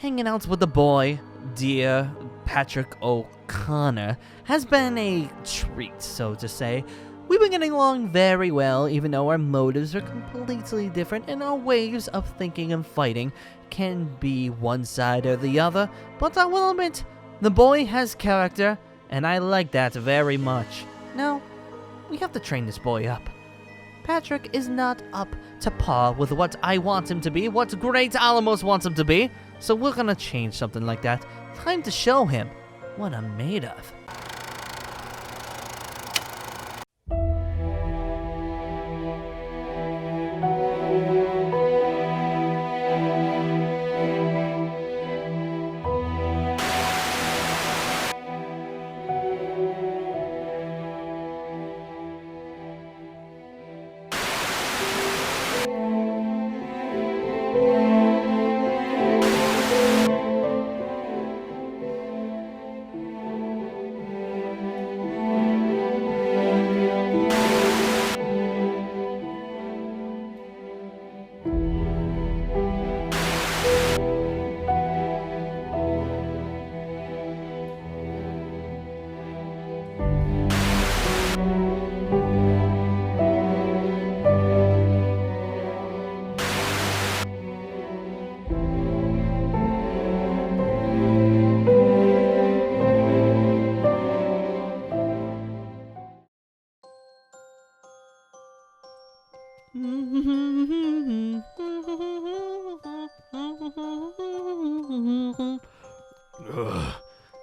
hanging out with the boy, dear Patrick O'Connor, has been a treat, so to say. We've been getting along very well, even though our motives are completely different and our ways of thinking and fighting can be one side or the other, but I will admit, the boy has character, and I like that very much. Now, we have to train this boy up. Patrick is not up to par with what I want him to be, what great Allumos wants him to be, so we're gonna change something like that. Time to show him what I'm made of.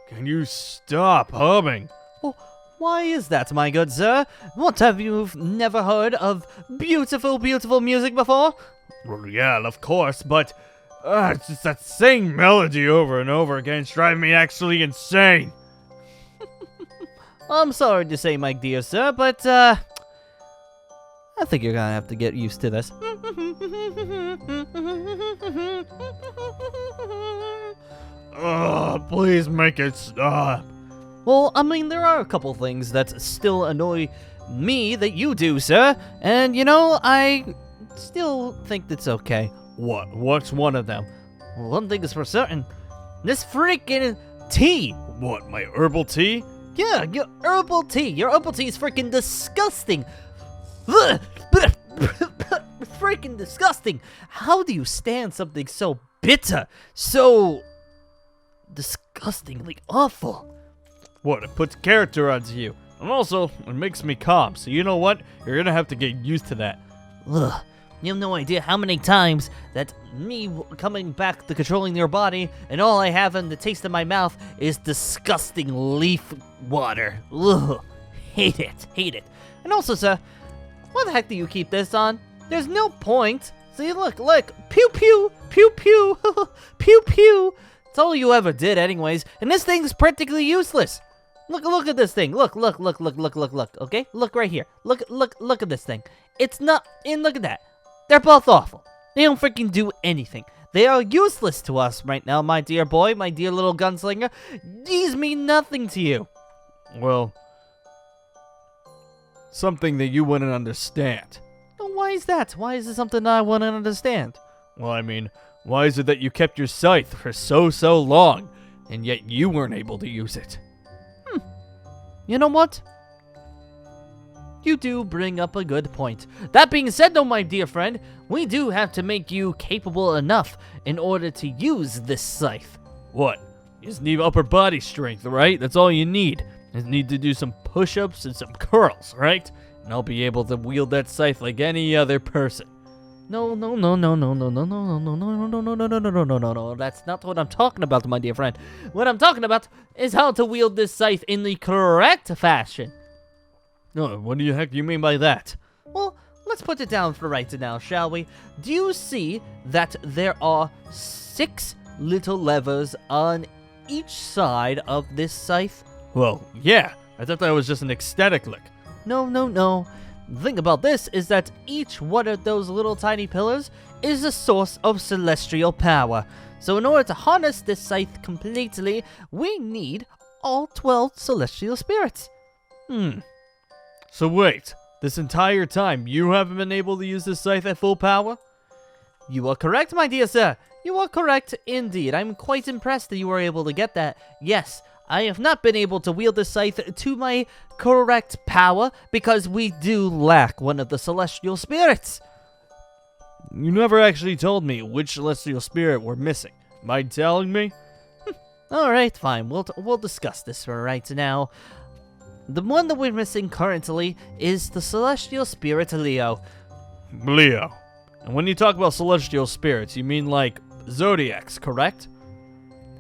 Can you stop humming? Oh, why is that, my good sir? What, have you never heard of beautiful, beautiful music before? Well, yeah, of course, but it's just that same melody over and over again. It's driving me actually insane. I'm sorry to say, my dear sir, but I think you're gonna have to get used to this. Please make it stop. Well, I mean, there are a couple things that still annoy me that you do, sir, and you know, I still think that's okay. What? What's one of them? Well, one thing is for certain, this freaking tea. What, my herbal tea? Yeah, your herbal tea. Your herbal tea is freaking disgusting. Freaking disgusting. How do you stand something so bitter, so disgustingly awful? What, it puts character onto you. And also, it makes me calm, so you know what? You're gonna have to get used to that. Ugh. You have no idea how many times that me coming back to controlling your body, and all I have in the taste of my mouth is disgusting leaf water. Ugh. Hate it. Hate it. And also, sir, what the heck do you keep this on? There's no point. See, look. Pew, pew, pew, pew, pew, pew. It's all you ever did anyways, and this thing's practically useless. Look at this thing. Look, okay? Look right here. Look at this thing. It's not, and look at that. They're both awful. They don't freaking do anything. They are useless to us right now, my dear boy, my dear little gunslinger. These mean nothing to you. Well, something that you wouldn't understand. Why is that? Why is it something I wouldn't understand? Well, I mean, why is it that you kept your scythe for so long, and yet you weren't able to use it? You know what? You do bring up a good point. That being said, though, my dear friend, we do have to make you capable enough in order to use this scythe. What? You just need upper body strength, right? That's all you need. You just need to do some push-ups and some curls, right? And I'll be able to wield that scythe like any other person. No. That's not what I'm talking about, my dear friend. What I'm talking about is how to wield this scythe in the correct fashion. Oh, what the heck do you mean by that? Well, let's put it down for right now, shall we? Do you see that there are 6 little levers on each side of this scythe? Well, yeah. I thought that was just an aesthetic look. No. The thing about this is that each one of those little tiny pillars is a source of celestial power. So in order to harness this scythe completely, we need all 12 celestial spirits. So wait, this entire time you haven't been able to use this scythe at full power? You are correct, my dear sir. You are correct indeed. I'm quite impressed that you were able to get that. Yes, I have not been able to wield this scythe to my correct power because we do lack one of the celestial spirits. You never actually told me which celestial spirit we're missing. Mind telling me? Alright, fine. We'll discuss this for right now. The one that we're missing currently is the celestial spirit Leo. Leo. And when you talk about celestial spirits, you mean like zodiacs, correct?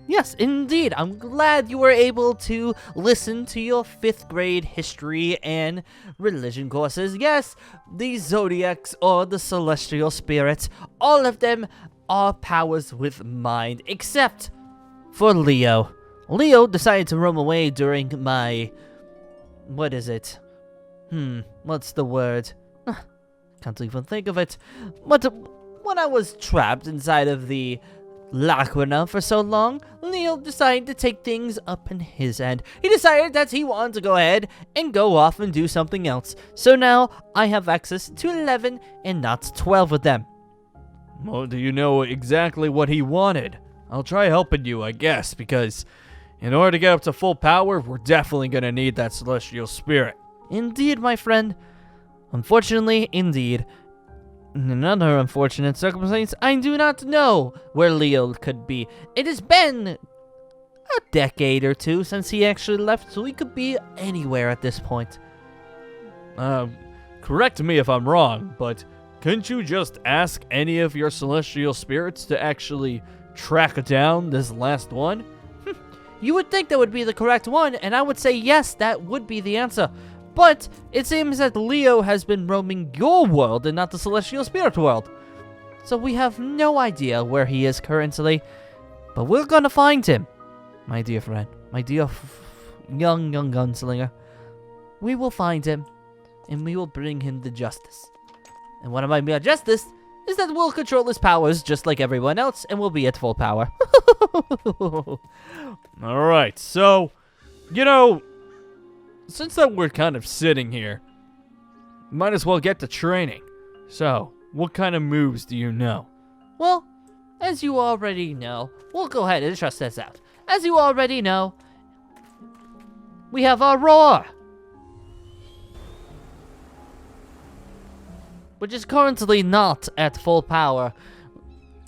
Yes, indeed. I'm glad you were able to listen to your 5th grade history and religion courses. Yes, these zodiacs or the celestial spirits, all of them are powers with mind, except for Leo. Leo decided to roam away during my... what is it? What's the word? Can't even think of it. But when I was trapped inside of the Lacrina for so long, Leo decided to take things up in his end. He decided that he wanted to go ahead and go off and do something else. So now I have access to 11 and not 12 of them. Well, do you know exactly what he wanted? I'll try helping you, I guess, because in order to get up to full power, we're definitely going to need that celestial spirit. Indeed, my friend. Unfortunately, indeed. In another unfortunate circumstance, I do not know where Leo could be. It has been a decade or two since he actually left, so he could be anywhere at this point. Correct me if I'm wrong, but couldn't you just ask any of your celestial spirits to actually track down this last one? You would think that would be the correct one, and I would say yes, that would be the answer. But it seems that Leo has been roaming your world and not the celestial spirit world. So we have no idea where he is currently, but we're gonna find him. My dear friend, my dear young gunslinger. We will find him, and we will bring him to justice. And what I mean by justice is that we'll control his powers just like everyone else, and we'll be at full power. Alright, so, you know, since that we're kind of sitting here, might as well get to training. So, what kind of moves do you know? Well, as you already know, we'll go ahead and trust this out. As you already know, we have our Roar, which is currently not at full power.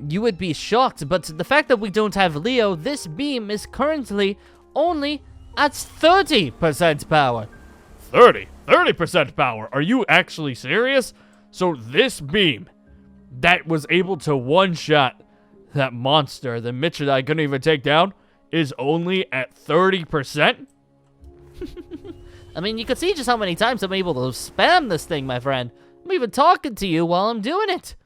You would be shocked, but the fact that we don't have Leo, this beam is currently only at 30% power. 30% power? Are you actually serious? So this beam that was able to one-shot that monster that Mitch and I couldn't even take down is only at 30%? I mean, you can see just how many times I'm able to spam this thing, my friend. I'm even talking to you while I'm doing it.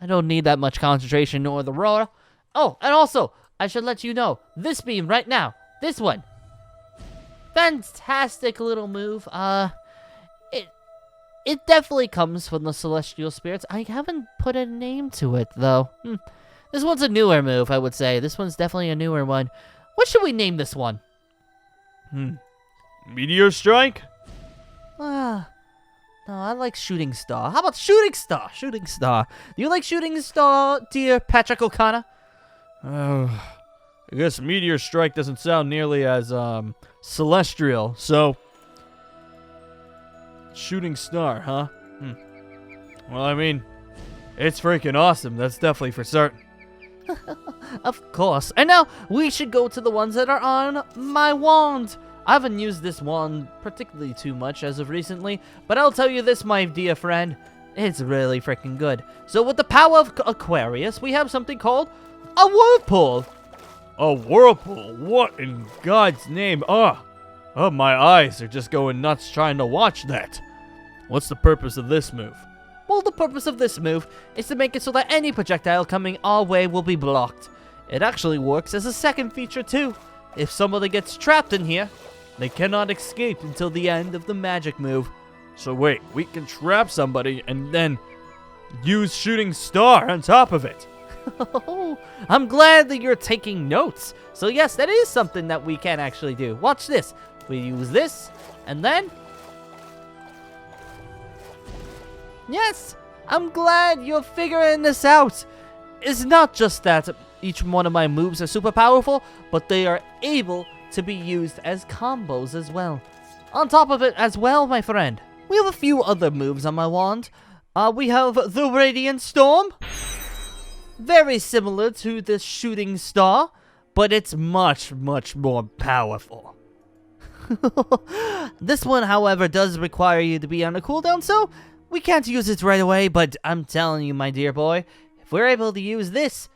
I don't need that much concentration nor the roar. Oh, and also, I should let you know, this beam right now, this one. Fantastic little move. It definitely comes from the celestial spirits. I haven't put a name to it, though. This one's a newer move, I would say. This one's definitely a newer one. What should we name this one? Meteor Strike? No, I like Shooting Star. How about Shooting Star? Shooting Star. Do you like Shooting Star, dear Patrick O'Connor? I guess Meteor Strike doesn't sound nearly as, celestial, so... Shooting Star, huh? Well, I mean, it's freaking awesome. That's definitely for certain. Of course. And now, we should go to the ones that are on my wand. I haven't used this wand particularly too much as of recently, but I'll tell you this, my dear friend, it's really freaking good. So with the power of Aquarius, we have something called a whirlpool. A whirlpool? What in God's name? Oh, my eyes are just going nuts trying to watch that. What's the purpose of this move? Well, the purpose of this move is to make it so that any projectile coming our way will be blocked. It actually works as a second feature too. If somebody gets trapped in here, they cannot escape until the end of the magic move. So wait, we can trap somebody and then use Shooting Star on top of it. I'm glad that you're taking notes. So yes, that is something that we can actually do. Watch this. We use this, and then... Yes, I'm glad you're figuring this out. is not just that each one of my moves are super powerful, but they are able to be used as combos as well. On top of it as well, my friend, we have a few other moves on my wand. We have the Radiant Storm. Very similar to the Shooting Star, but it's much, much more powerful. This one, however, does require you to be on a cooldown, so we can't use it right away, but I'm telling you, my dear boy, if we're able to use this,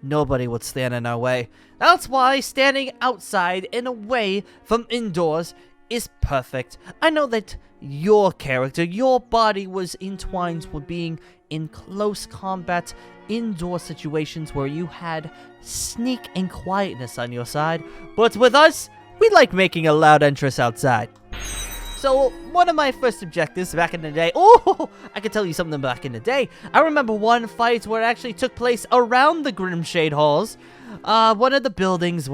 nobody would stand in our way. That's why standing outside and away from indoors is perfect. I know that your character, your body was entwined with being in close combat indoor situations where you had sneak and quietness on your side, but with us, we like making a loud entrance outside. So, one of my first objectives back in the day, I can tell you something back in the day. I remember one fight where it actually took place around the Grimshade halls. One of the buildings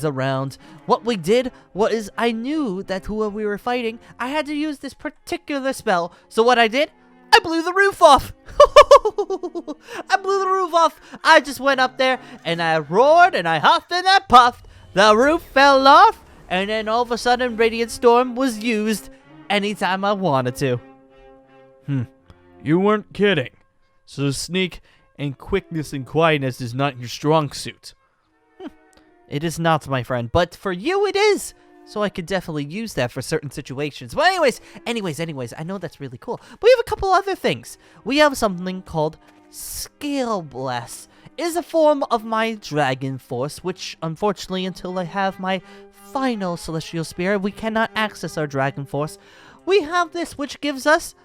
around. What we did was I knew that whoever we were fighting, I had to use this particular spell. So what I did, I blew the roof off. I blew the roof off. I just went up there and I roared and I huffed and I puffed. The roof fell off. And then all of a sudden, Radiant Storm was used anytime I wanted to. You weren't kidding. So sneak and quickness and quietness is not your strong suit. It is not, my friend, but for you it is. So I could definitely use that for certain situations. But anyways, I know that's really cool. But we have a couple other things. We have something called Scale Blast. It is a form of my Dragon Force, which unfortunately, until I have my final Celestial Spirit, we cannot access our Dragon Force. We have this, which gives us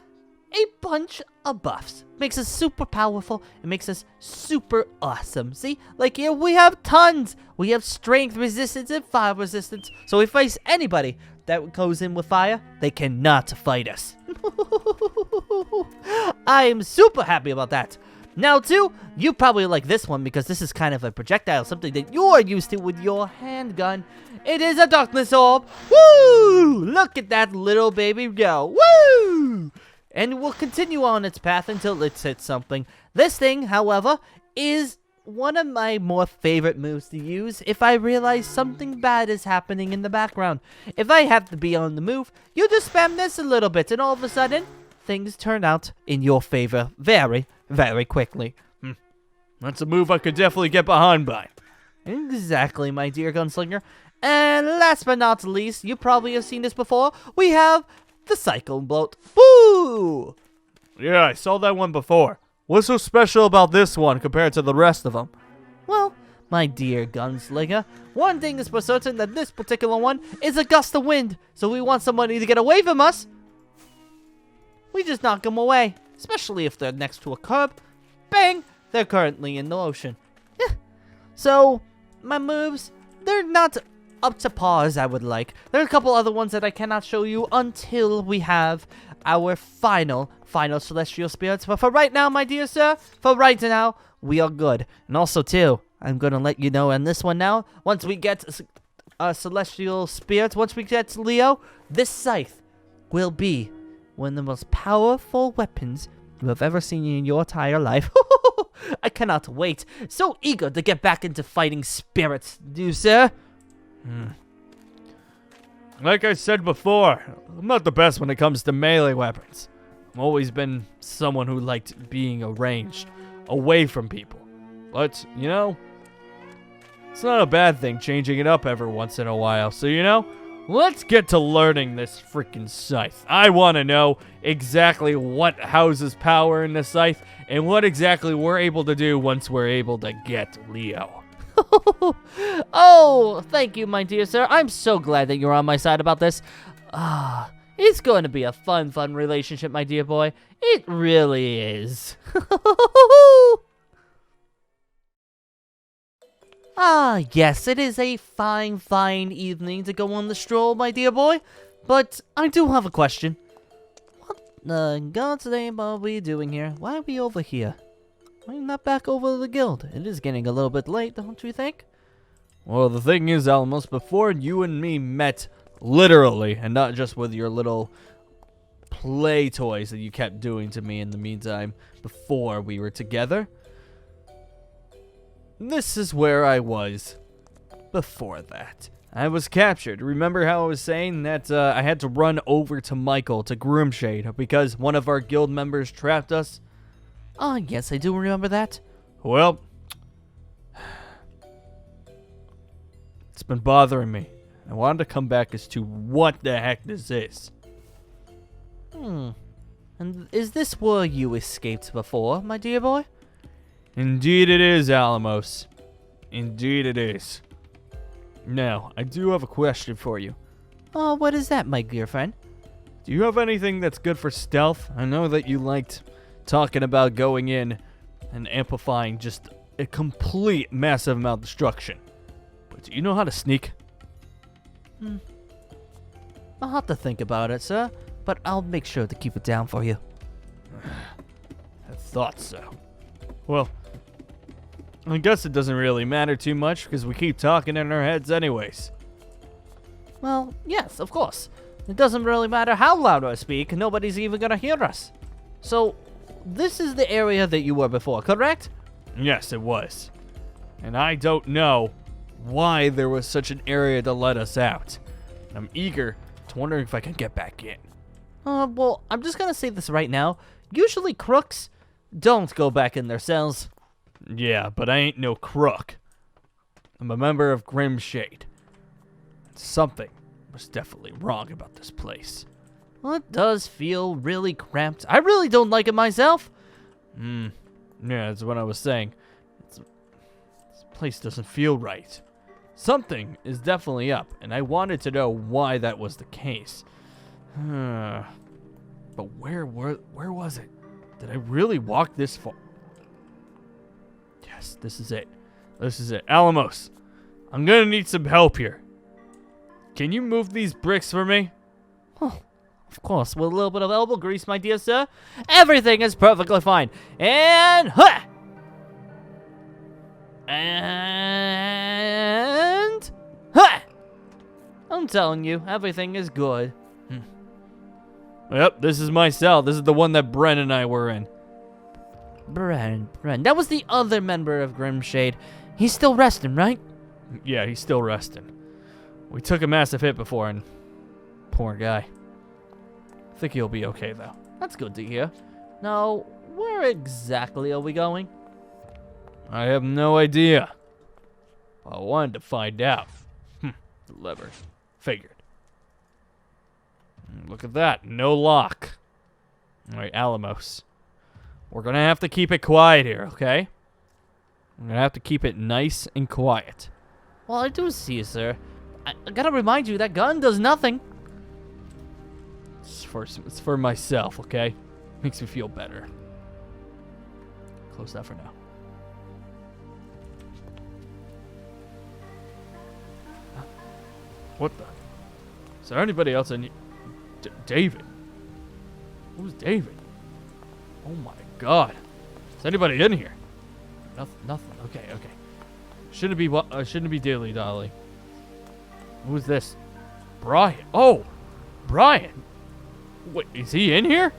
a bunch of buffs. Makes us super powerful. It makes us super awesome. See? Like here, we have tons. We have strength resistance and fire resistance. So if we face anybody that goes in with fire, they cannot fight us. I am super happy about that. Now, too, you probably like this one because this is kind of a projectile, something that you're used to with your handgun. It is a Darkness Orb. Woo! Look at that little baby go. Woo! And will continue on its path until it hits something. This thing, however, is one of my more favorite moves to use if I realize something bad is happening in the background. If I have to be on the move, you just spam this a little bit, and all of a sudden, things turn out in your favor very, very quickly. That's a move I could definitely get behind by. Exactly, my dear gunslinger. And last but not least, you probably have seen this before, we have the Cyclone Bolt. Woo! Yeah, I saw that one before. What's so special about this one compared to the rest of them? Well, my dear gunslinger, one thing is for certain, that this particular one is a gust of wind. So we want somebody to get away from us, we just knock them away. Especially if they're next to a curb. Bang! They're currently in the ocean. So, my moves, they're not up to par as I would like. There are a couple other ones that I cannot show you until we have our final Celestial Spirits. But for right now, my dear sir, for right now, we are good. And also, too, I'm going to let you know on this one now, once we get Celestial Spirits, once we get Leo, this scythe will be one of the most powerful weapons you have ever seen in your entire life. I cannot wait. So eager to get back into fighting spirits, you sir. Like I said before, I'm not the best when it comes to melee weapons. I've always been someone who liked being arranged, away from people. But, you know, it's not a bad thing changing it up every once in a while. So, you know, let's get to learning this freaking scythe. I want to know exactly what houses power in the scythe and what exactly we're able to do once we're able to get Leo. Oh, thank you, my dear sir. I'm so glad that you're on my side about this. It's going to be a fun relationship, my dear boy. It really is. Yes, it is a fine evening to go on the stroll, my dear boy. But I do have a question. What the God's name are we doing here? Why are we over here? Why not back over to the guild? It is getting a little bit late, don't you think? Well, the thing is, Allumos, before you and me met, literally, and not just with your little play toys that you kept doing to me in the meantime before we were together, this is where I was before that. I was captured. Remember how I was saying that I had to run over to Michael, to Grimshade, because one of our guild members trapped us? Oh, yes, I do remember that. Well, it's been bothering me. I wanted to come back as to what the heck this is. And is this where you escaped before, my dear boy? Indeed it is, Allumos. Indeed it is. Now, I do have a question for you. Oh, what is that, my dear friend? Do you have anything that's good for stealth? I know that you liked talking about going in and amplifying just a complete massive amount of destruction. But do you know how to sneak? I'll have to think about it, sir, but I'll make sure to keep it down for you. I thought so. Well, I guess it doesn't really matter too much because we keep talking in our heads anyways. Well, yes, of course. It doesn't really matter how loud I speak, nobody's even gonna hear us. So, this is the area that you were before, correct? Yes, it was. And I don't know why there was such an area to let us out. I'm eager to wondering if I can get back in. Well, I'm just gonna say this right now. Usually crooks don't go back in their cells. Yeah, but I ain't no crook. I'm a member of Grimshade. Something was definitely wrong about this place. Well, it does feel really cramped. I really don't like it myself. Yeah, that's what I was saying. This place doesn't feel right. Something is definitely up, and I wanted to know why that was the case. But where was it? Did I really walk this far? Yes, this is it. This is it. Allumos, I'm gonna need some help here. Can you move these bricks for me? Oh, of course, with a little bit of elbow grease, my dear sir. Everything is perfectly fine. And huh! And huh! I'm telling you, everything is good. Yep, this is my cell. This is the one that Bren and I were in. Bren. That was the other member of Grimshade. He's still resting, right? Yeah, he's still resting. We took a massive hit before, and poor guy. I think he'll be okay, though. That's good to hear. Now, where exactly are we going? I have no idea. I wanted to find out. Lever. Figured. Look at that. No lock. Alright, Allumos. We're gonna have to keep it quiet here, okay? We're gonna have to keep it nice and quiet. Well, I do see you, sir. I gotta remind you, that gun does nothing. It's for myself, okay? Makes me feel better. Close that for now. What the? Is there anybody else in here? David? Who's David? Oh my god. Is anybody in here? Nothing. Okay. Shouldn't be Daily Dolly. Who's this? Brian. Oh! Brian! Wait, is he in here?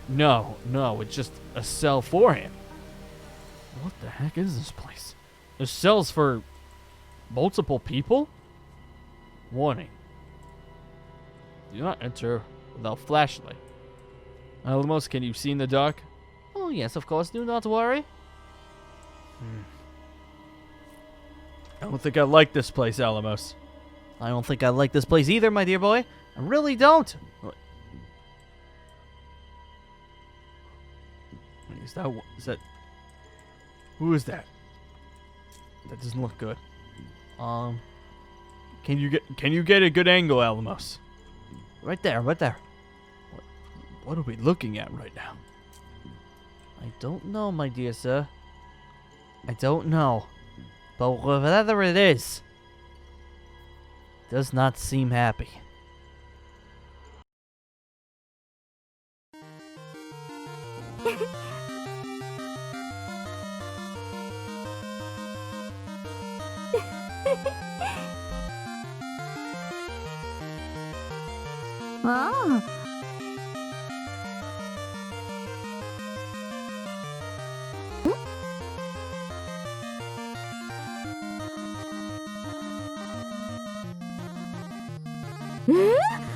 No, it's just a cell for him. What the heck is this place? There's cells for multiple people? Warning. Do not enter without flashlight. Allumos, can you see in the dark? Oh, yes, of course. Do not worry. I don't think I like this place, Allumos. I don't think I like this place either, my dear boy. I really don't. Is that... Who is that? That doesn't look good. Can you get a good angle, Allumos? Right there. What are we looking at right now? I don't know, my dear sir. I don't know. But whatever it is, does not seem happy. Oh. Hmm?